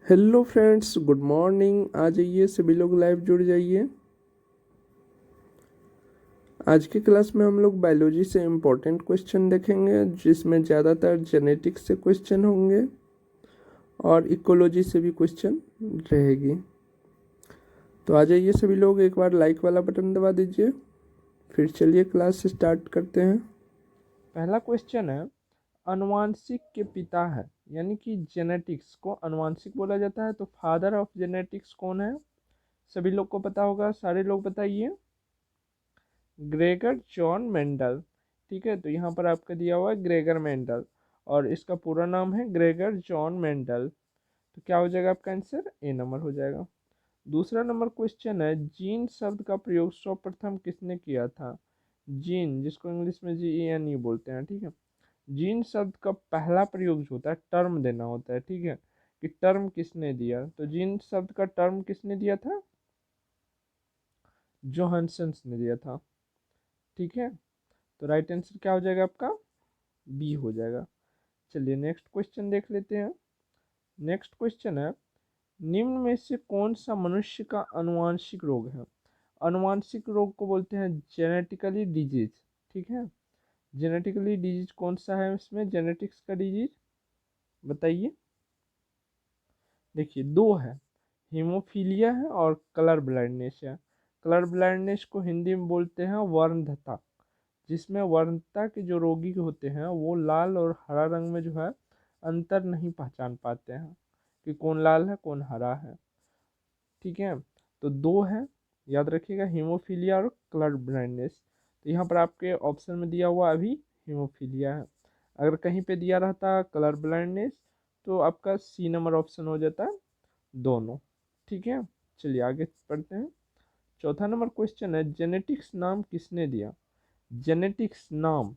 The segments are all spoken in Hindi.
Hello friends, good morning. आ जाइए, सभी लोग लाइव जुड़ जाइए। आज की क्लास में हम लोग बायोलॉजी से इम्पोर्टेंट क्वेश्चन देखेंगे, जिसमें ज़्यादातर जेनेटिक्स से क्वेश्चन होंगे और इकोलॉजी से भी क्वेश्चन रहेगी। तो आ जाइए सभी लोग, एक बार लाइक वाला बटन दबा दीजिए। फिर चलिए क्लास स्टार्ट करते हैं। पहला क्वेश्चन है, अनुवांशिक के पिता है, यानी कि जेनेटिक्स को अनुवांशिक बोला जाता है, तो फादर ऑफ जेनेटिक्स कौन है? सभी लोग को पता होगा, सारे लोग बताइए। Gregor John Mendel. ठीक है, तो यहाँ पर आपका दिया हुआ है ग्रेगर मेंडल और इसका पूरा नाम है ग्रेगर जॉन मेंडल। तो क्या हो जाएगा आपका आंसर? ए नंबर हो जाएगा। दूसरा नंबर क्वेश्चन है, जीन शब्द का प्रयोग सर्वप्रथम किसने किया था? जीन, जिसको इंग्लिश में GENE बोलते हैं। ठीक है, जीन शब्द का पहला प्रयोग जो होता है, टर्म देना होता है। ठीक है, कि टर्म किसने दिया, तो जीन शब्द का टर्म किसने दिया था? जोहानसन ने दिया था। ठीक है, तो राइट आंसर क्या हो जाएगा आपका? बी हो जाएगा। चलिए नेक्स्ट क्वेश्चन देख लेते हैं। नेक्स्ट क्वेश्चन है, निम्न में से कौन सा मनुष्य का अनुवांशिक रोग है? अनुवांशिक रोग को बोलते हैं जेनेटिकली डिजीज। ठीक है, जेनेटिकली डिजीज कौन सा है इसमें? जेनेटिक्स का डिजीज बताइए। देखिए दो है, हीमोफीलिया है और कलर ब्लाइंडनेस है। कलर ब्लाइंडनेस को हिंदी में बोलते हैं वर्णधता, जिसमें वर्णता के जो रोगी होते हैं वो लाल और हरा रंग में जो है अंतर नहीं पहचान पाते हैं कि कौन लाल है कौन हरा है। ठीक है, तो दो है, याद रखिएगा, हीमोफीलिया और कलर ब्लाइंडनेस। तो यहाँ पर आपके ऑप्शन में दिया हुआ अभी हीमोफीलिया है। अगर कहीं पे दिया रहता कलर ब्लाइंडनेस तो आपका सी नंबर ऑप्शन हो जाता दोनों। ठीक है, चलिए आगे पढ़ते हैं। चौथा नंबर क्वेश्चन है, जेनेटिक्स नाम किसने दिया? जेनेटिक्स नाम,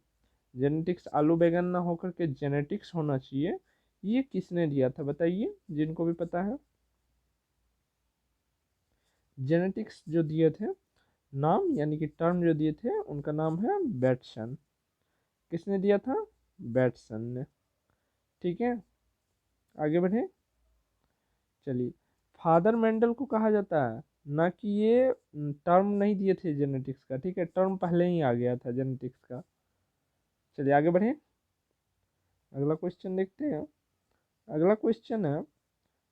जेनेटिक्स आलू बैगन ना होकर के जेनेटिक्स होना चाहिए, ये किसने दिया था बताइए, जिनको भी पता है। जेनेटिक्स जो दिए थे नाम, यानी कि टर्म जो दिए थे, उनका नाम है बैटसन। किसने दिया था? बैटसन ने। ठीक है, आगे बढ़े। चलिए, फादर मेंडल को कहा जाता है, ना कि ये टर्म नहीं दिए थे जेनेटिक्स का। ठीक है, टर्म पहले ही आ गया था जेनेटिक्स का। चलिए आगे बढ़े, अगला क्वेश्चन देखते हैं। अगला क्वेश्चन है,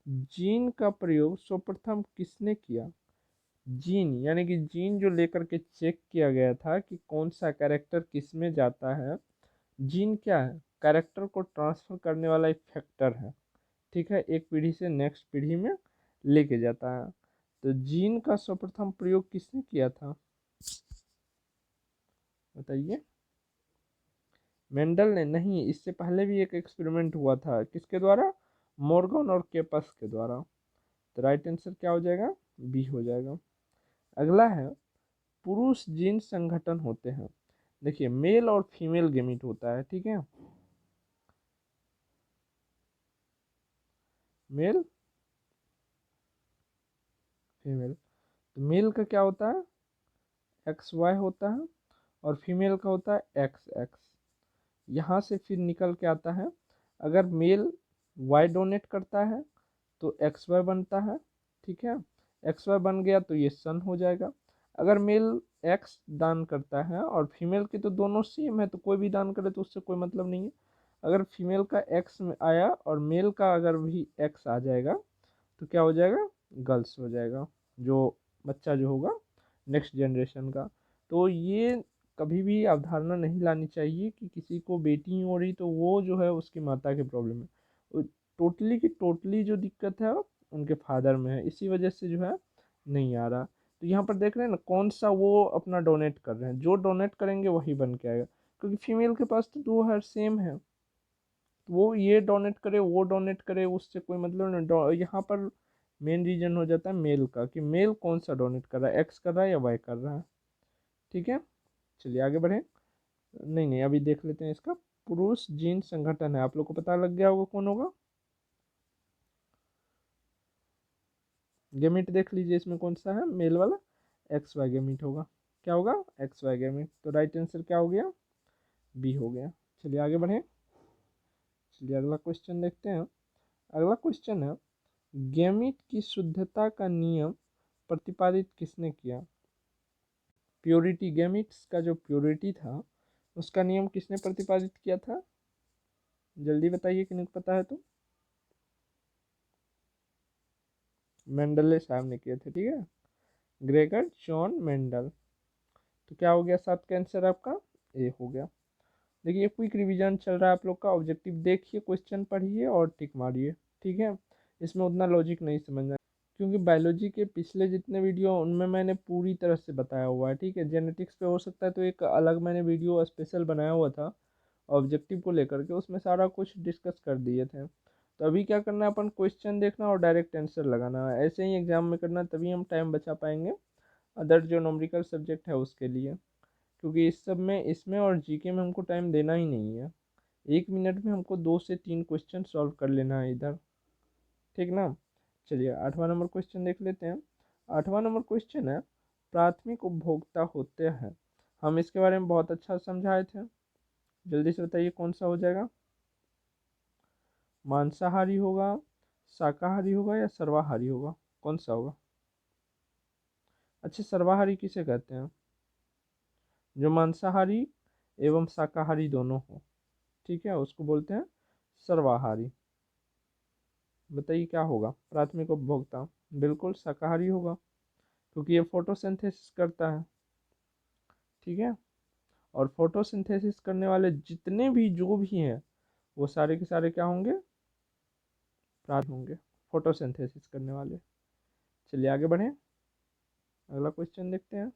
जीन का प्रयोग सर्वप्रथम किसने किया? जीन यानी कि जीन जो लेकर के चेक किया गया था कि कौन सा कैरेक्टर किस में जाता है। जीन क्या है? कैरेक्टर को ट्रांसफर करने वाला एक फैक्टर है। ठीक है, एक पीढ़ी से नेक्स्ट पीढ़ी में लेके जाता है। तो जीन का सर्वप्रथम प्रयोग किसने किया था बताइए। मेंडल ने नहीं, इससे पहले भी एक एक्सपेरिमेंट हुआ था, किसके द्वारा? मॉर्गन और केपस के द्वारा। तो राइट आंसर क्या हो जाएगा? बी हो जाएगा। अगला है, पुरुष जीन संगठन होते हैं। देखिए, मेल और फीमेल गेमिट होता है। ठीक है, मेल फीमेल। तो मेल का क्या होता है? XY होता है, और फीमेल का होता है XX। यहाँ से फिर निकल के आता है, अगर मेल Y डोनेट करता है तो XY बनता है। ठीक है, XY बन गया तो ये सन हो जाएगा। अगर मेल X दान करता है और फीमेल की तो दोनों सेम है, तो कोई भी दान करे तो उससे कोई मतलब नहीं है। अगर फीमेल का X में आया और मेल का अगर भी X आ जाएगा तो क्या हो जाएगा? गर्ल्स हो जाएगा, जो बच्चा जो होगा नेक्स्ट जनरेशन का। तो ये कभी भी अवधारणा नहीं लानी चाहिए कि किसी को बेटी हो रही तो वो जो है उसकी माता की प्रॉब्लम है। टोटली की टोटली जो दिक्कत है उनके फादर में है, इसी वजह से जो है नहीं आ रहा। तो यहाँ पर देख रहे हैं ना, कौन सा वो अपना डोनेट कर रहे हैं, जो डोनेट करेंगे वही बन के आएगा, क्योंकि फीमेल के पास तो दो है, सेम है। तो वो ये डोनेट करे वो डोनेट करे, उससे कोई मतलब नहीं। यहाँ पर मेन रीजन हो जाता है मेल का, कि मेल कौन सा डोनेट कर रहा है, X कर रहा है या Y कर रहा है। ठीक है, चलिए आगे बढ़ें। नहीं नहीं, अभी देख लेते हैं इसका। पुरुष जीन संगठन है, आप लोग को पता लग गया होगा कौन होगा। गेमिट देख लीजिए, इसमें कौन सा है मेल वाला? XY गेमिट होगा। क्या होगा? XY gamete. तो राइट आंसर क्या हो गया? बी हो गया। चलिए आगे बढ़ें। चलिए अगला क्वेश्चन देखते हैं। अगला क्वेश्चन है, गैमीट की शुद्धता का नियम प्रतिपादित किसने किया? प्योरिटी, गैमीट्स का जो प्योरिटी था उसका नियम किसने प्रतिपादित किया था? जल्दी बताइए, किन्हें पता है तो। मेंडले साहब ने किए थे, ठीक है, ग्रेगर जॉन मेंडल। तो क्या हो गया 7 का आंसर आपका ए हो गया। देखिए क्विक रिवीजन चल रहा है आप लोग का, ऑब्जेक्टिव देखिए, क्वेश्चन पढ़िए और टिक मारिए, ठीक है। इसमें उतना लॉजिक नहीं समझना, क्योंकि बायोलॉजी के पिछले जितने वीडियो उनमें मैंने पूरी तरह से बताया हुआ है, ठीक है। जेनेटिक्स पे हो सकता है तो एक अलग मैंने वीडियो स्पेशल बनाया हुआ था ऑब्जेक्टिव को लेकर के, उसमें सारा कुछ डिस्कस कर दिए थे। तो अभी क्या करना है, अपन क्वेश्चन देखना और डायरेक्ट आंसर लगाना है, ऐसे ही एग्जाम में करना, तभी हम टाइम बचा पाएंगे अदर जो नॉमेरिकल सब्जेक्ट है उसके लिए, क्योंकि इस सब में, इसमें और जीके में हमको टाइम देना ही नहीं है। 1 मिनट में हमको 2 से 3 क्वेश्चन सॉल्व कर लेना है इधर, ठीक ना। चलिए 8वां नंबर क्वेश्चन देख लेते हैं। 8वां नंबर क्वेश्चन है, प्राथमिक उपभोक्ता होते हैं। हम इसके बारे में बहुत अच्छा समझाए थे, जल्दी से बताइए कौन सा हो जाएगा? मांसाहारी होगा, शाकाहारी होगा या सर्वाहारी होगा, कौन सा होगा? अच्छा, सर्वाहारी किसे कहते हैं? जो मांसाहारी एवं शाकाहारी दोनों हो, ठीक है, उसको बोलते हैं सर्वाहारी। बताइए क्या होगा प्राथमिक उपभोक्ता? बिल्कुल शाकाहारी होगा, क्योंकि ये फोटोसिंथेसिस करता है, ठीक है। और फोटोसिंथेसिस करने वाले जितने भी जो भी हैं वो सारे के सारे क्या होंगे? प्राथमिक होंगे, फोटोसिंथेसिस करने वाले। चलिए आगे बढ़ें, अगला क्वेश्चन देखते हैं।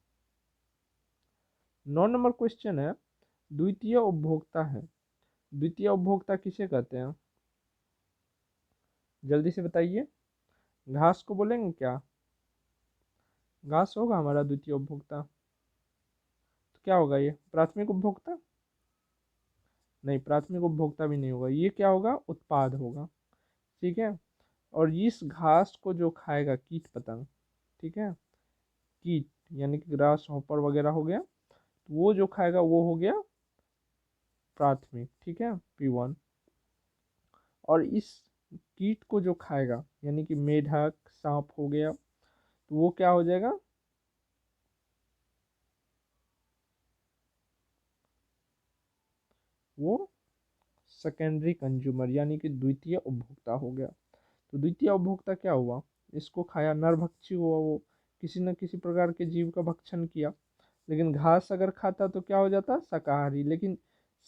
9 नंबर क्वेश्चन है, द्वितीय उपभोक्ता है। द्वितीय उपभोक्ता किसे कहते हैं? जल्दी से बताइए। घास को बोलेंगे क्या? घास होगा हमारा द्वितीय उपभोक्ता। तो क्या होगा ये, प्राथमिक उपभोक्ता? नहीं, प्राथमिक उपभोक्ता भी नहीं होगा, ये क्या होगा, उत्पाद होगा, ठीक है। और इस घास को जो खाएगा कीट पतंग, ठीक है, कीट यानी कि ग्रास हॉपर वगैरह हो गया, तो वो जो खाएगा वो हो गया प्राथमिक, ठीक है, P1। और इस कीट को जो खाएगा यानी कि मेढक सांप हो गया, तो वो क्या हो जाएगा? वो सेकेंडरी कंज्यूमर यानी कि द्वितीय उपभोक्ता हो गया। तो द्वितीय उपभोक्ता क्या हुआ, इसको खाया, नरभक्षी हुआ, वो किसी न किसी प्रकार के जीव का भक्षण किया। लेकिन घास अगर खाता तो क्या हो जाता, शाकाहारी। लेकिन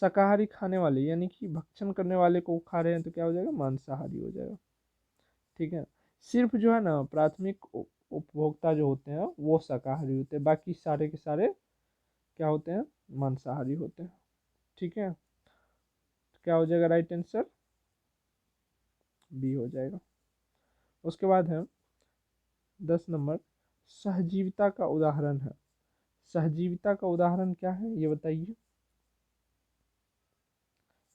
शाकाहारी खाने वाले यानी कि भक्षण करने वाले को खा रहे हैं तो क्या हो जाएगा, मांसाहारी हो जाएगा, ठीक है। सिर्फ जो है ना प्राथमिक उपभोक्ता जो होते हैं वो शाकाहारी होते हैं, बाकी सारे के सारे क्या होते हैं, मांसाहारी होते हैं, ठीक है। तो क्या हो जाएगा राइट आंसर, बी हो जाएगा। उसके बाद है 10 नंबर, सहजीविता का उदाहरण है। सहजीविता का उदाहरण क्या है ये बताइए।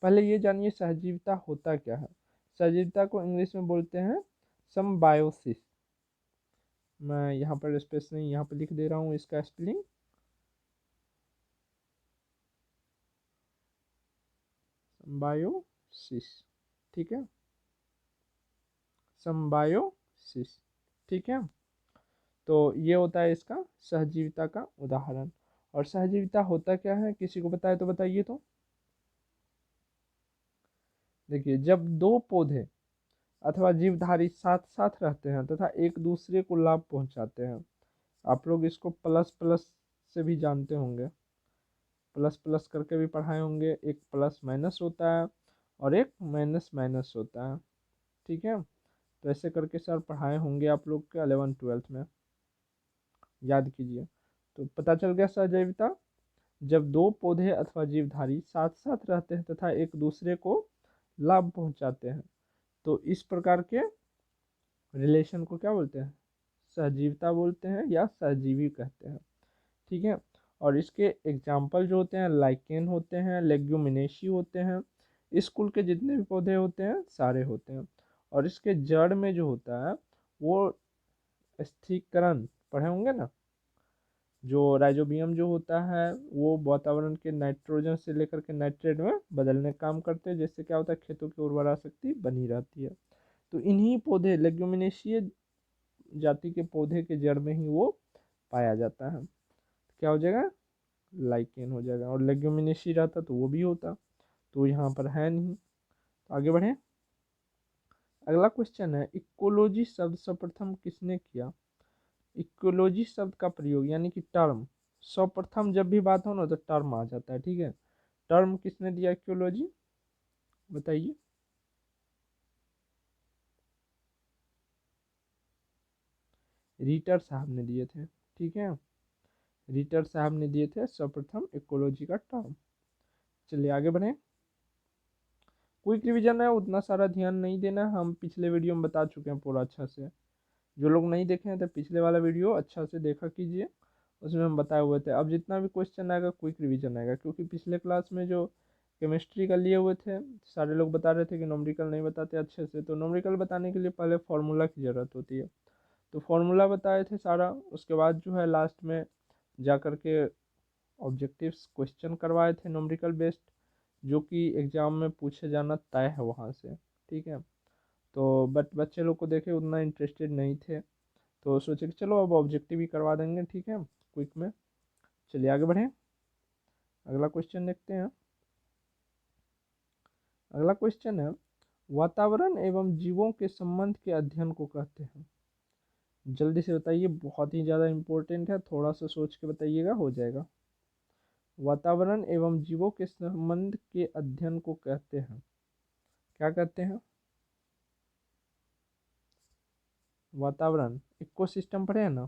पहले ये जानिए सहजीविता होता क्या है। सहजीविता को इंग्लिश में बोलते हैं समबायोसिस। मैं यहाँ पर स्पेस नहीं, यहाँ पर लिख दे रहा हूँ इसका स्पेलिंग, बायोसिस, ठीक है, सम्बायोसिस, ठीक है। तो ये होता है इसका सहजीविता का उदाहरण। और सहजीविता होता क्या है, किसी को पता है तो बताइए तो। देखिए, जब दो पौधे अथवा जीवधारी साथ साथ रहते हैं तथा एक दूसरे को लाभ पहुंचाते हैं, आप लोग इसको प्लस प्लस से भी जानते होंगे, प्लस प्लस करके भी पढ़ाए होंगे, एक प्लस माइनस होता है और एक माइनस माइनस होता है, ठीक है। तो ऐसे करके सर पढ़ाए होंगे आप लोग के 11th-12th में, याद कीजिए। तो पता चल गया सहजैविता, जब दो पौधे अथवा जीवधारी साथ साथ रहते हैं तथा एक दूसरे को लाभ पहुंचाते हैं, तो इस प्रकार के रिलेशन को क्या बोलते हैं, सहजीविता बोलते हैं या सहजीवी कहते हैं, ठीक है। और इसके एग्जाम्पल जो होते हैं, लाइकेन होते हैं, लेग्यूमिनेशी होते हैं, इस कुल के जितने भी पौधे होते हैं सारे होते हैं। और इसके जड़ में जो होता है वो स्थिरीकरण पढ़े होंगे ना, जो राइजोबियम जो होता है वो वातावरण के नाइट्रोजन से लेकर के नाइट्रेट में बदलने का काम करते हैं, जिससे क्या होता है खेतों की उर्वरा शक्ति बनी रहती है। तो इन्हीं पौधे लेग्यूमिनेशियस जाति के पौधे के जड़ में ही वो पाया जाता है। क्या हो जाएगा, लाइकेन हो जाएगा। और लेग्यूमिनेशी रहता तो वो भी होता, तो यहाँ पर है नहीं। तो आगे बढ़े, अगला क्वेश्चन है, इकोलॉजी शब्द सर्वप्रथम किसने किया। इकोलॉजी शब्द का प्रयोग यानी कि टर्म, सर्वप्रथम जब भी बात हो ना तो टर्म आ जाता है, ठीक है। टर्म किसने दिया इकोलॉजी, बताइए। रीटर साहब ने दिए थे, ठीक है। रीटर साहब ने दिए थे सर्वप्रथम इकोलॉजी का टर्म। चलिए आगे बढ़े। क्विक रिवीजन है, उतना सारा ध्यान नहीं देना, हम पिछले वीडियो में बता चुके हैं पूरा अच्छा से। जो लोग नहीं देखे हैं तो पिछले वाला वीडियो अच्छा से देखा कीजिए, उसमें हम बताए हुए थे। अब जितना भी क्वेश्चन आएगा क्विक रिवीजन आएगा, क्योंकि पिछले क्लास में जो केमिस्ट्री का लिए हुए थे सारे लोग बता रहे थे कि नोमरिकल नहीं बताते अच्छे से, तो नोमरिकल बताने के लिए पहले फार्मूला की ज़रूरत होती है, तो फार्मूला बताए थे सारा। उसके बाद जो है लास्ट में जा कर के ऑब्जेक्टिव्स क्वेश्चन करवाए थे नोमरिकल बेस्ड, जो कि एग्ज़ाम में पूछे जाना तय है वहाँ से, ठीक है। तो बट बच्चे लोग को देखे उतना इंटरेस्टेड नहीं थे, तो सोचे कि चलो अब ऑब्जेक्टिव ही करवा देंगे, ठीक है, क्विक में। चलिए आगे बढ़ें, अगला क्वेश्चन देखते हैं। अगला क्वेश्चन है, वातावरण एवं जीवों के संबंध के अध्ययन को कहते हैं। जल्दी से बताइए, बहुत ही ज़्यादा इम्पोर्टेंट है, थोड़ा सा सोच के बताइएगा, हो जाएगा। वातावरण एवं जीवों के संबंध के अध्ययन को कहते हैं, क्या कहते हैं। वातावरण, इकोसिस्टम पढ़े हैं ना।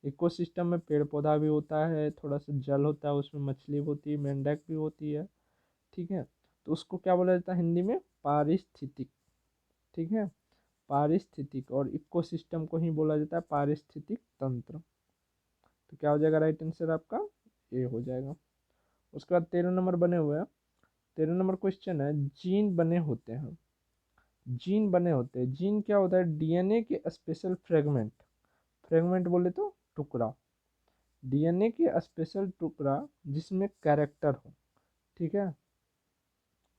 इकोसिस्टम में पेड़ पौधा भी होता है, थोड़ा सा जल होता है, उसमें मछली होती है, मेंढक भी होती है, ठीक है। तो उसको क्या बोला जाता है हिंदी में, पारिस्थितिक, ठीक है। पारिस्थितिक और इकोसिस्टम को ही बोला जाता है पारिस्थितिक तंत्र। तो क्या हो जाएगा राइट आंसर आपका, ए हो जाएगा। उसके बाद 13 नंबर बने हुए हैं। 13 नंबर क्वेश्चन है, जीन बने होते हैं। जीन बने होते हैं, जीन क्या होता है, डीएनए के स्पेशल फ्रेगमेंट, फ्रेगमेंट बोले तो टुकड़ा, डीएनए के स्पेशल टुकड़ा जिसमें कैरेक्टर हो, ठीक है,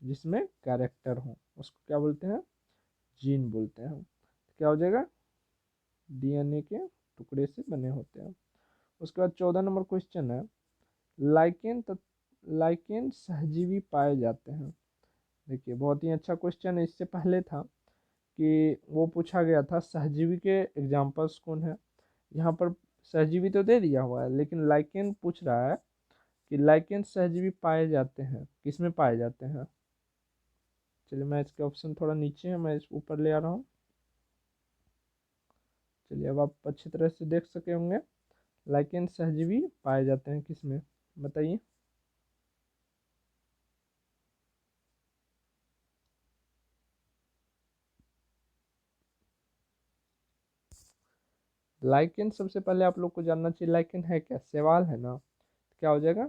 जिसमें कैरेक्टर हो उसको क्या बोलते हैं, जीन बोलते हैं। तो क्या हो जाएगा, डीएनए के टुकड़े से बने होते हैं। उसके बाद 14 नंबर क्वेश्चन है, लाइकेन लाइकेन सहजीवी पाए जाते हैं। देखिए बहुत ही अच्छा क्वेश्चन है, इससे पहले था कि वो पूछा गया था सहजीवी के एग्जाम्पल्स कौन है। यहाँ पर सहजीवी तो दे दिया हुआ है, लेकिन लाइकेन पूछ रहा है कि लाइकेन सहजीवी पाए जाते हैं, किसमें पाए जाते हैं। चलिए मैं इसके ऑप्शन थोड़ा नीचे है, मैं इस ऊपर ले आ रहा हूँ। चलिए अब आप अच्छी तरह से देख सके होंगे, लाइकेन सहजीवी पाए जाते हैं किसमें, बताइए। लाइकेन सबसे पहले आप लोग को जानना चाहिए लाइकेन है क्या, शैवाल है ना। क्या हो जाएगा,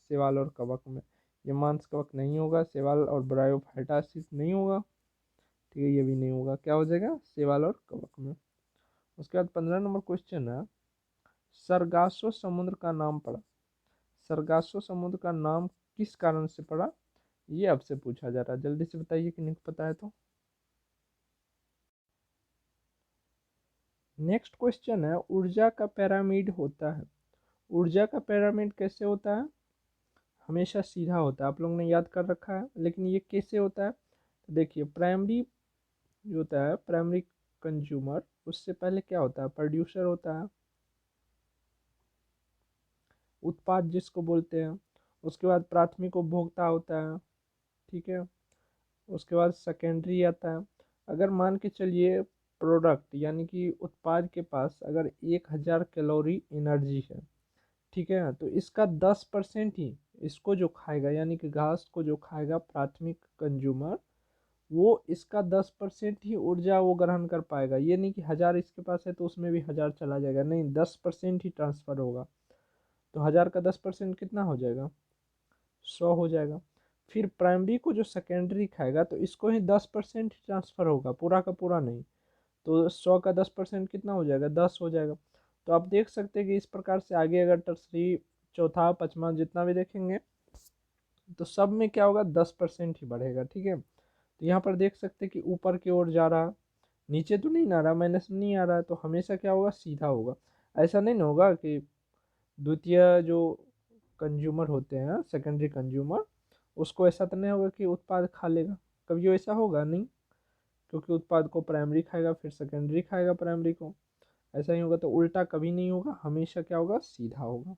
शैवाल और कवक में। ये मांस कवक नहीं होगा, शैवाल और ब्रायोफाइटा सिर्फ नहीं होगा, ठीक है, ये भी नहीं होगा। क्या हो जाएगा, शैवाल और कवक में। उसके बाद 15 नंबर क्वेश्चन है, सरगासो समुद्र का नाम पड़ा। सरगासो समुद्र का नाम किस कारण से पड़ा, ये आपसे पूछा जा रहा है, जल्दी से बताइए कि नहीं पता है तो। नेक्स्ट क्वेश्चन है, ऊर्जा का पिरामिड होता है। ऊर्जा का पिरामिड कैसे होता है, हमेशा सीधा होता है, आप लोगों ने याद कर रखा है, लेकिन ये कैसे होता है, तो देखिए प्राइमरी जो होता है, प्राइमरी कंज्यूमर, उससे पहले क्या होता है, प्रोड्यूसर होता है, उत्पाद जिसको बोलते हैं। उसके बाद प्राथमिक उपभोक्ता होता है, ठीक है। उसके बाद सेकेंडरी आता है। अगर मान के चलिए प्रोडक्ट यानी कि उत्पाद के पास अगर 1000 कैलोरी एनर्जी है, ठीक है, तो इसका 10% ही इसको जो खाएगा यानी कि घास को जो खाएगा प्राथमिक कंज्यूमर, वो इसका 10% ही ऊर्जा वो ग्रहण कर पाएगा। ये नहीं कि 1000 इसके पास है तो उसमें भी 1000 चला जाएगा, नहीं, 10% ही ट्रांसफ़र होगा। तो 1000 का 10% कितना हो जाएगा, 100 हो जाएगा। फिर प्राइमरी को जो सेकेंडरी खाएगा तो इसको ही 10% ही ट्रांसफ़र होगा, पूरा का पूरा नहीं। तो 100 का 10% कितना हो जाएगा, 10 हो जाएगा। तो आप देख सकते हैं कि इस प्रकार से आगे अगर टर्सरी चौथा पाँचवा जितना भी देखेंगे तो सब में क्या होगा, 10% ही बढ़ेगा, ठीक है। तो तो यहाँ पर देख सकते हैं कि ऊपर की ओर जा रहा, नीचे तो नहीं आ रहा, माइनस में नहीं आ रहा, तो हमेशा क्या होगा, सीधा होगा। ऐसा नहीं ना होगा कि द्वितीय जो कंज्यूमर होते हैं, सेकेंडरी कंज्यूमर, उसको ऐसा तो नहीं होगा कि उत्पाद खा लेगा, कभी ऐसा होगा नहीं, क्योंकि उत्पाद को प्राइमरी खाएगा फिर सेकेंडरी खाएगा प्राइमरी को, ऐसा ही होगा। तो उल्टा कभी नहीं होगा, हमेशा क्या होगा, सीधा होगा।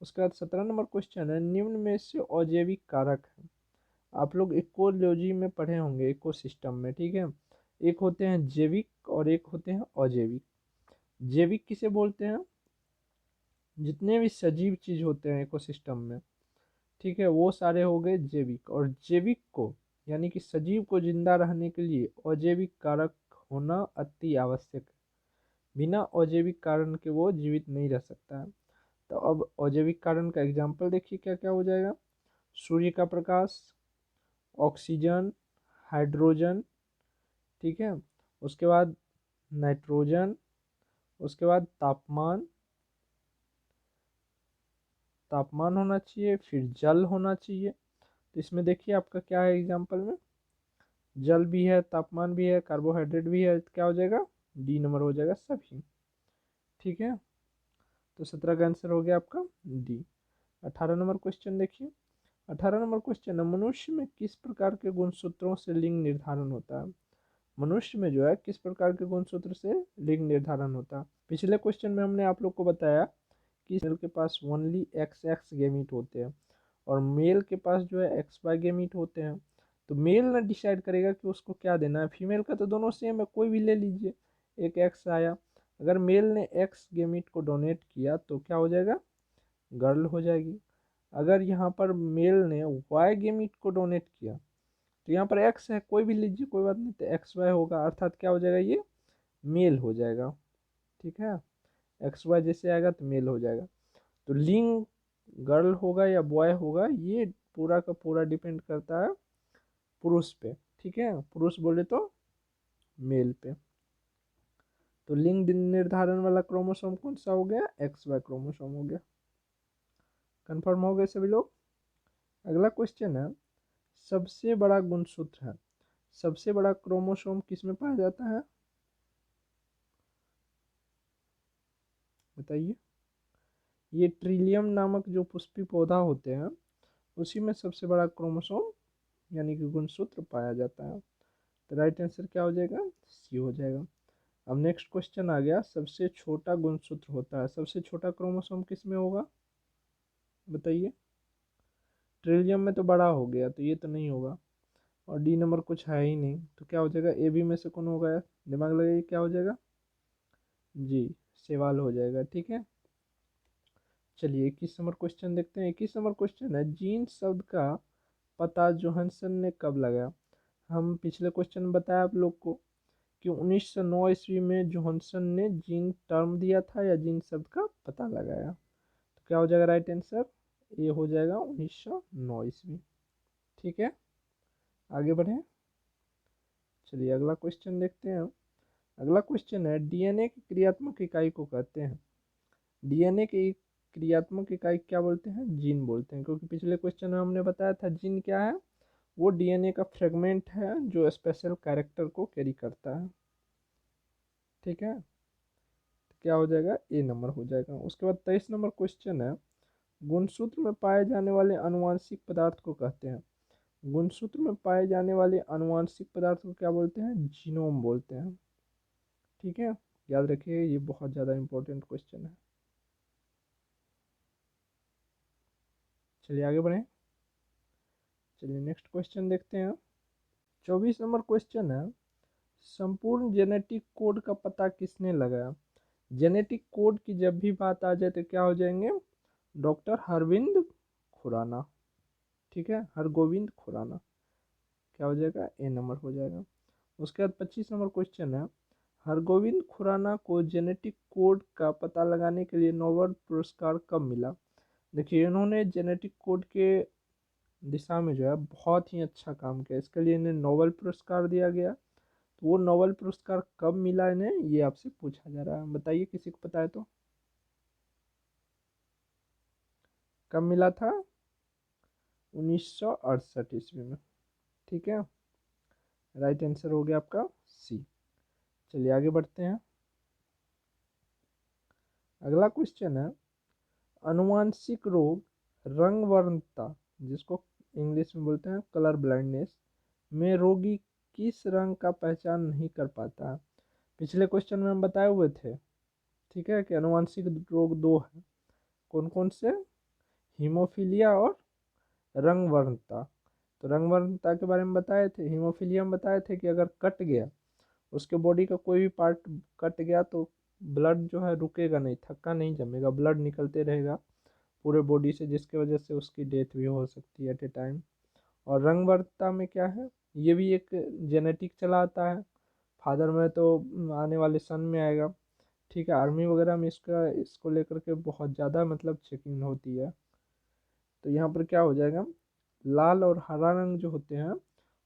उसके बाद 17 नंबर क्वेश्चन है, निम्न में से अजैविक कारक है। आप लोग इकोलॉजी में पढ़े होंगे, इकोसिस्टम में, ठीक है। एक होते हैं जैविक और एक होते हैं अजैविक। जैविक किसे बोलते हैं, जितने भी सजीव चीज होते हैं इकोसिस्टम में, ठीक है, वो सारे हो गए जैविक। और जैविक को यानी कि सजीव को जिंदा रहने के लिए अजैविक कारक होना अति आवश्यक है। बिना अजैविक कारण के वो जीवित नहीं रह सकता है। तो अब अजैविक कारण का एग्जाम्पल देखिए क्या क्या हो जाएगा। सूर्य का प्रकाश, ऑक्सीजन, हाइड्रोजन, ठीक है, उसके बाद नाइट्रोजन, उसके बाद तापमान, तापमान होना चाहिए, फिर जल होना चाहिए। तो इसमें देखिए आपका क्या है एग्जाम्पल में, जल भी है, तापमान भी है, कार्बोहाइड्रेट भी है, तो क्या हो जाएगा, डी नंबर हो जाएगा सभी, ठीक है। तो 17 का आंसर हो गया आपका डी। 18 नंबर क्वेश्चन देखिए। 18 नंबर क्वेश्चन है, मनुष्य में किस प्रकार के गुणसूत्रों से लिंग निर्धारण होता है। मनुष्य में जो है किस प्रकार के गुणसूत्र से लिंग निर्धारण होता है। पिछले क्वेश्चन में हमने आप लोग को बताया कि मेल के पास ओनली एक्स एक्स गेमीट होते हैं और मेल के पास जो है एक्स वाई गेमीट होते हैं। तो मेल ना डिसाइड करेगा कि उसको क्या देना है, फीमेल का तो दोनों सेम है, कोई भी ले लीजिए, एक एक्स आया, अगर मेल ने एक्स गेमीट को डोनेट किया तो क्या हो जाएगा, गर्ल हो जाएगी। अगर यहाँ पर मेल ने वाई गेमीट को डोनेट किया तो यहाँ पर एक्स है, कोई भी लीजिए कोई बात नहीं, तो एक्स वाई होगा, अर्थात क्या हो जाएगा, ये मेल हो जाएगा, ठीक है। एक्स वाई जैसे आएगा तो मेल हो जाएगा। तो लिंग गर्ल होगा या बॉय होगा, ये पूरा का पूरा डिपेंड करता है पुरुष पे, ठीक है, पुरुष बोले तो मेल पे। तो लिंग निर्धारण वाला क्रोमोसोम कौन सा हो गया, एक्स वाई क्रोमोसोम हो गया। कंफर्म हो गए सभी लोग। अगला क्वेश्चन है, सबसे बड़ा गुणसूत्र है, सबसे बड़ा क्रोमोसोम किस में पाया जाता है, बताइए। ये ट्रिलियम नामक जो पुष्पी पौधा होते हैं उसी में सबसे बड़ा क्रोमोसोम यानी कि गुणसूत्र पाया जाता है। तो राइट आंसर क्या हो जाएगा, सी हो जाएगा। अब नेक्स्ट क्वेश्चन आ गया, सबसे छोटा गुणसूत्र होता है, सबसे छोटा क्रोमोसोम किस में होगा, बताइए। ट्रिलियम में तो बड़ा हो गया तो ये तो नहीं होगा, और डी नंबर कुछ है ही नहीं, तो क्या हो जाएगा, ए बी में से कौन होगा यार, दिमाग लगाइए, क्या हो जाएगा, जी सवाल हो जाएगा, ठीक है। चलिए 21 नंबर क्वेश्चन देखते हैं। 21 नंबर क्वेश्चन है, जीन शब्द का पता जोहानसन ने कब लगाया। हम पिछले क्वेश्चन में बताया आप लोग को कि 1909 ईस्वी में जोहानसन ने जीन टर्म दिया था या जीन शब्द का पता लगाया। तो क्या हो जाएगा राइट आंसर, ये हो जाएगा 1909 ईस्वी, ठीक है। आगे बढ़ें, चलिए अगला क्वेश्चन देखते हैं। अगला क्वेश्चन है, डीएनए की क्रियात्मक इकाई को कहते हैं, डीएनए की क्रियात्मक इकाई क्या बोलते हैं, जीन बोलते हैं, क्योंकि पिछले क्वेश्चन में हमने बताया था जीन क्या है, वो डीएनए का फ्रेगमेंट है जो स्पेशल कैरेक्टर को कैरी करता है, ठीक है। तो क्या हो जाएगा, ए नंबर हो जाएगा। उसके बाद 23 नंबर क्वेश्चन है, गुणसूत्र में पाए जाने वाले अनुवांशिक पदार्थ को कहते हैं, गुणसूत्र में पाए जाने वाले अनुवांशिक पदार्थ को क्या बोलते हैं, जीनोम बोलते हैं, ठीक है। याद रखिए ये बहुत ज़्यादा इंपॉर्टेंट क्वेश्चन है। चलिए आगे बढ़ें, चलिए नेक्स्ट क्वेश्चन देखते हैं। 24 नंबर क्वेश्चन है, संपूर्ण जेनेटिक कोड का पता किसने लगाया। जेनेटिक कोड की जब भी बात आ जाए तो क्या हो जाएंगे, डॉक्टर हरविंद खुराना, ठीक है, हरगोविंद खुराना, क्या हो जाएगा, ए नंबर हो जाएगा। उसके बाद 25 नंबर क्वेश्चन है, हरगोविंद खुराना को जेनेटिक कोड का पता लगाने के लिए नोबेल पुरस्कार कब मिला। देखिए इन्होंने जेनेटिक कोड के दिशा में जो है बहुत ही अच्छा काम किया, इसके लिए इन्हें नोबेल पुरस्कार दिया गया। तो वो नोबेल पुरस्कार कब मिला इन्हें, ये आपसे पूछा जा रहा है, बताइए किसी को पता है तो, कब मिला था, 1968 ईस्वी में, ठीक है। राइट आंसर हो गया आपका सी। चलिए आगे बढ़ते हैं। अगला क्वेश्चन है, अनुवांशिक रोग रंगवर्णता, जिसको इंग्लिश में बोलते हैं कलर ब्लाइंडनेस, में रोगी किस रंग का पहचान नहीं कर पाता है। पिछले क्वेश्चन में हम बताए हुए थे, ठीक है, कि अनुवांशिक रोग दो है, कौन कौन से, हीमोफीलिया और रंगवर्णता। तो रंगवर्णता के बारे में बताए थे, हीमोफीलिया में बताए थे कि अगर कट गया, उसके बॉडी का कोई भी पार्ट कट गया तो ब्लड जो है रुकेगा नहीं, थक्का नहीं जमेगा, ब्लड निकलते रहेगा पूरे बॉडी से, जिसकी वजह से उसकी डेथ भी हो सकती है एट ए टाइम। और रंगवर्णता में क्या है, ये भी एक जेनेटिक चला आता है, फादर में तो आने वाले सन में आएगा, ठीक है। आर्मी वगैरह में इसको लेकर के बहुत ज़्यादा मतलब चेकिंग होती है। तो यहाँ पर क्या हो जाएगा, लाल और हरा रंग जो होते हैं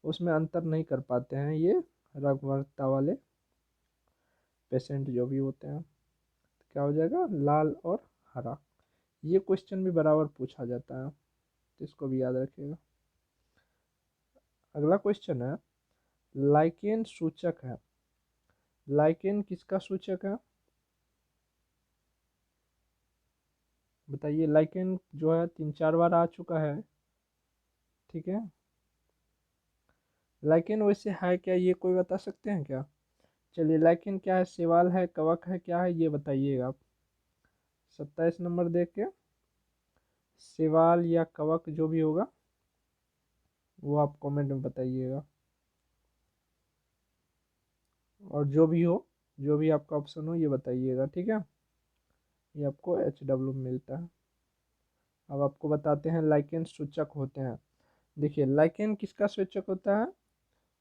उसमें अंतर नहीं कर पाते हैं ये रंगवर्णता वाले पेशेंट जो भी होते हैं। तो क्या हो जाएगा, लाल और हरा। ये क्वेश्चन भी बराबर पूछा जाता है, तो इसको भी याद रखिएगा। अगला क्वेश्चन है, लाइकेन सूचक है। लाइकेन किसका सूचक है, बताइए। लाइकेन जो है 3-4 बार आ चुका है, ठीक है। लाइकेन वैसे है क्या, ये कोई बता सकते हैं क्या। चलिए, लाइकेन क्या है, शैवाल है, कवक है, क्या है, ये बताइएगा आप। 27 नंबर देख के, शैवाल या कवक जो भी होगा वो आप कमेंट में बताइएगा, और जो भी हो, जो भी आपका ऑप्शन हो ये बताइएगा, ठीक है। ये आपको HW में मिलता है। अब आपको बताते हैं लाइकेन सूचक होते हैं। देखिए, लाइकेन किसका सूचक होता है,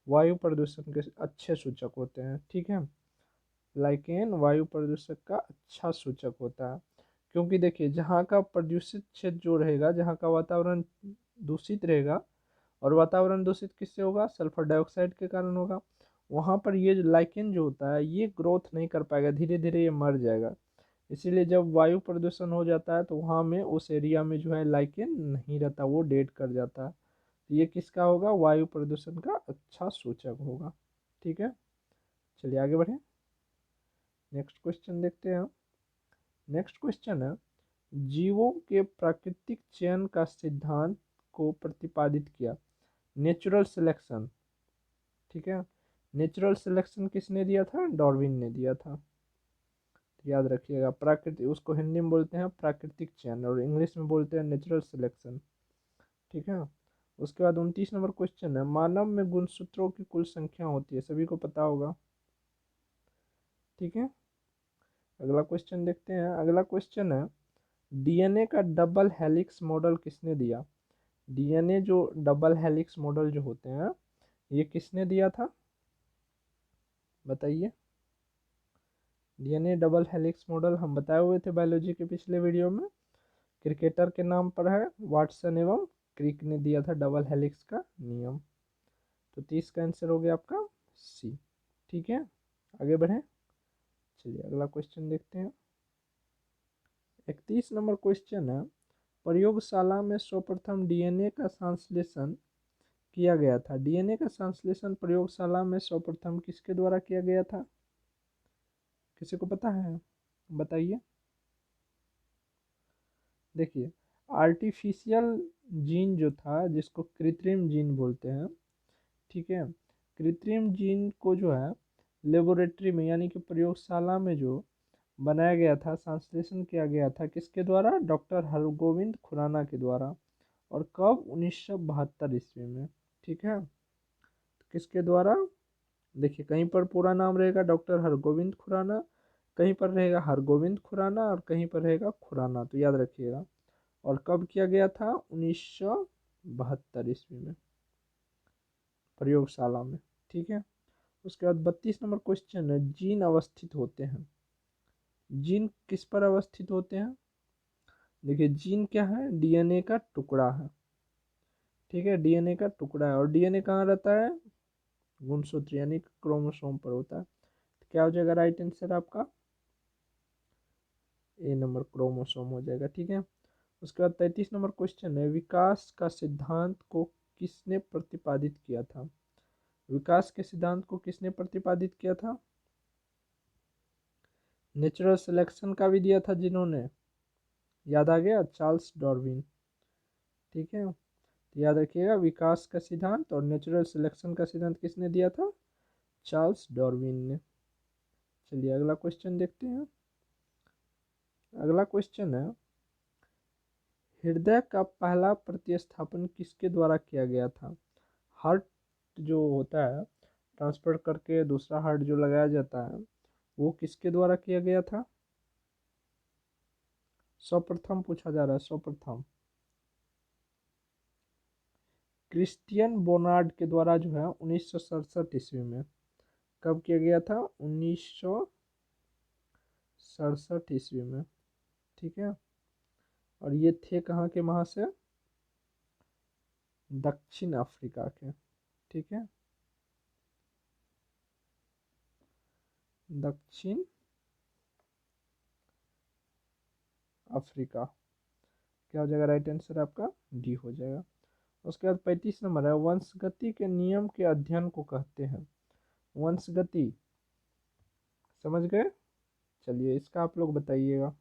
वायु प्रदूषण के अच्छे सूचक होते हैं, ठीक है। लाइकेन वायु प्रदूषक का अच्छा सूचक होता है, क्योंकि देखिए जहाँ का प्रदूषित क्षेत्र जो रहेगा, जहाँ का वातावरण दूषित रहेगा, और वातावरण दूषित किससे होगा, सल्फर डाइऑक्साइड के कारण होगा, वहाँ पर ये जो लाइकेन जो होता है ये ग्रोथ नहीं कर पाएगा, धीरे धीरे ये मर जाएगा। इसीलिए जब वायु प्रदूषण हो जाता है तो वहाँ में उस एरिया में जो है लाइकेन नहीं रहता, वो डेड कर जाता है। तो ये किसका होगा, वायु प्रदूषण का अच्छा सूचक होगा, ठीक है। चलिए आगे बढ़ें, नेक्स्ट क्वेश्चन देखते हैं। नेक्स्ट क्वेश्चन है, जीवों के प्राकृतिक चयन का सिद्धांत को प्रतिपादित किया, नेचुरल सिलेक्शन, ठीक है। नेचुरल सिलेक्शन किसने दिया था, डार्विन ने दिया था। तो याद रखिएगा, प्राकृतिक, उसको हिंदी में बोलते हैं प्राकृतिक चयन और इंग्लिश में बोलते हैं नेचुरल सिलेक्शन, ठीक है। उसके बाद 29 नंबर क्वेश्चन है, मानव में गुणसूत्रों की कुल संख्या होती है, सभी को पता होगा, ठीक है। अगला क्वेश्चन देखते हैं। अगला क्वेश्चन है, डीएनए का डबल हेलिक्स मॉडल किसने दिया। डीएनए जो डबल हेलिक्स मॉडल जो होते हैं ये किसने दिया था, बताइए। डीएनए डबल हेलिक्स मॉडल हम बताए हुए थे बायोलॉजी के पिछले वीडियो में, क्रिकेटर के नाम पर है, वाटसन एवं क्रिक ने दिया था डबल हेलिक्स का नियम। तो 30 का आंसर हो गया आपका सी, ठीक है। आगे बढ़ें, चलिए अगला क्वेश्चन देखते हैं। 31 नंबर क्वेश्चन है, प्रयोगशाला में सर्वप्रथम डीएनए का संश्लेषण किया गया था। डीएनए का संश्लेषण प्रयोगशाला में सर्वप्रथम किसके द्वारा किया गया था, किसी को पता है, बताइए। देखिए, आर्टिफिशियल जीन जो था, जिसको कृत्रिम जीन बोलते हैं, ठीक है, कृत्रिम जीन को जो है लेबोरेटरी में यानी कि प्रयोगशाला में जो बनाया गया था, संश्लेषण किया गया था, किसके द्वारा, डॉक्टर हरगोविंद खुराना के द्वारा। और कब, 1972 ईस्वी में, ठीक है। तो किसके द्वारा, देखिए कहीं पर पूरा नाम रहेगा डॉक्टर हरगोविंद खुराना, कहीं पर रहेगा हरगोविंद खुराना, और कहीं पर रहेगा खुराना, तो याद रखिएगा। और कब किया गया था, 1972 ईस्वी में, प्रयोगशाला में, ठीक है। उसके बाद 32 नंबर क्वेश्चन है, जीन अवस्थित होते हैं। जीन किस पर अवस्थित होते हैं, देखिए जीन क्या है, डीएनए का टुकड़ा है, ठीक है, डीएनए का टुकड़ा है। और डीएनए कहाँ रहता है, गुणसूत्र यानी क्रोमोसोम पर होता है। तो क्या हो जाएगा राइट आंसर आपका, ए नंबर क्रोमोसोम हो जाएगा, ठीक है। उसके बाद 33 नंबर क्वेश्चन है, विकास का सिद्धांत को किसने प्रतिपादित किया था। विकास के सिद्धांत को किसने प्रतिपादित किया था? नेचुरल सिलेक्शन का भी दिया था जिन्होंने, याद आ गया, चार्ल्स डार्विन। ठीक है, तो याद रखिएगा, विकास का सिद्धांत और नेचुरल सिलेक्शन का सिद्धांत किसने दिया था? चार्ल्स डार्विन ने। चलिए अगला क्वेश्चन देखते हैं। अगला क्वेश्चन है, हृदय का पहला प्रतिस्थापन किसके द्वारा किया गया था? हार्ट जो होता है ट्रांसफर करके दूसरा हार्ट जो लगाया जाता है, वो किसके द्वारा किया गया था? सर्वप्रथम पूछा जा रहा है, सर्वप्रथम क्रिस्टियन बोनार्ड के द्वारा जो है 1967 ईस्वी में। कब किया गया था? 1967 ईस्वी में। ठीक है, और ये थे कहाँ के महाशय? दक्षिण अफ्रीका के। ठीक है, दक्षिण अफ्रीका। क्या हो जाएगा राइट आंसर आपका? डी हो जाएगा। उसके बाद 35 नंबर है, वंशगति के नियम के अध्ययन को कहते हैं। वंशगति समझ गए? चलिए इसका आप लोग बताइएगा।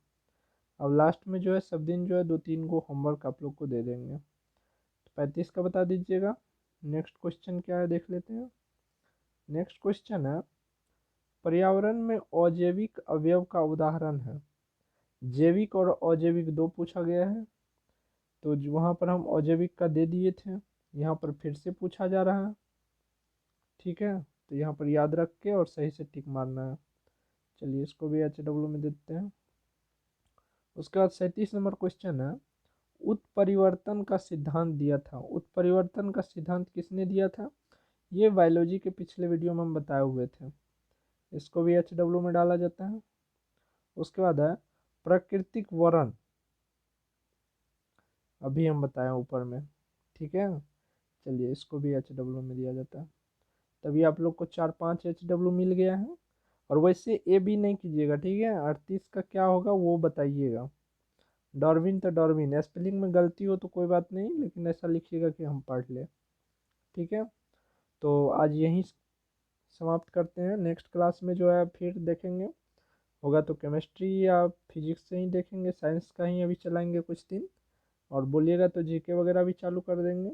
अब लास्ट में जो है सब दिन जो है 2-3 को होमवर्क आप लोग को दे देंगे। तो 35 का बता दीजिएगा। नेक्स्ट क्वेश्चन क्या है देख लेते हैं। नेक्स्ट क्वेश्चन है, पर्यावरण में अजैविक अवयव का उदाहरण है। जैविक और अजैविक दो पूछा गया है, तो वहाँ पर हम अजैविक का दे दिए थे, यहाँ पर फिर से पूछा जा रहा है। ठीक है, तो यहाँ पर याद रख के और सही से टिक मारना है। चलिए इसको भी HW में देते हैं। उसके बाद 37 नंबर क्वेश्चन है, उत्परिवर्तन का सिद्धांत दिया था। उत्परिवर्तन का सिद्धांत किसने दिया था? ये बायोलॉजी के पिछले वीडियो में हम बताए हुए थे। इसको भी HW में डाला जाता है। उसके बाद है प्राकृतिक वर्ण, अभी हम बताए ऊपर में। ठीक है, चलिए इसको भी HW में दिया जाता है। तभी आप लोग को 4-5 HW मिल गया है। और वैसे ए बी नहीं कीजिएगा, ठीक है। 38 का क्या होगा वो बताइएगा। डार्विन तो डार्विन, स्पेलिंग में गलती हो तो कोई बात नहीं, लेकिन ऐसा लिखिएगा कि हम पढ़ लें। ठीक है, तो आज यहीं समाप्त करते हैं। नेक्स्ट क्लास में जो है फिर देखेंगे, होगा तो केमिस्ट्री या फिजिक्स से ही देखेंगे, साइंस का ही अभी चलाएंगे कुछ दिन। और बोलिएगा तो जीके वगैरह भी चालू कर देंगे।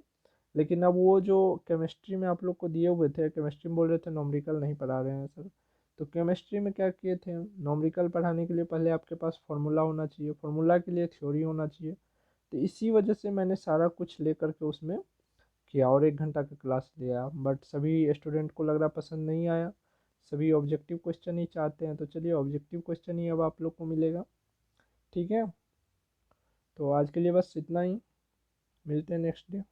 लेकिन अब वो जो केमिस्ट्री में आप लोग को दिए हुए थे, केमिस्ट्री में बोल रहे थे नॉमरिकल नहीं पढ़ा रहे हैं सर, तो केमिस्ट्री में क्या किए थे, नॉमरिकल पढ़ाने के लिए पहले आपके पास फार्मूला होना चाहिए, फार्मूला के लिए थ्योरी होना चाहिए। तो इसी वजह से मैंने सारा कुछ ले करके उसमें किया और 1 घंटा का क्लास लिया। बट सभी स्टूडेंट को लग रहा पसंद नहीं आया, सभी ऑब्जेक्टिव क्वेश्चन ही चाहते हैं। तो चलिए ऑब्जेक्टिव क्वेश्चन ही अब आप लोग को मिलेगा। ठीक है, तो आज के लिए बस इतना ही, मिलते हैं नेक्स्ट डे।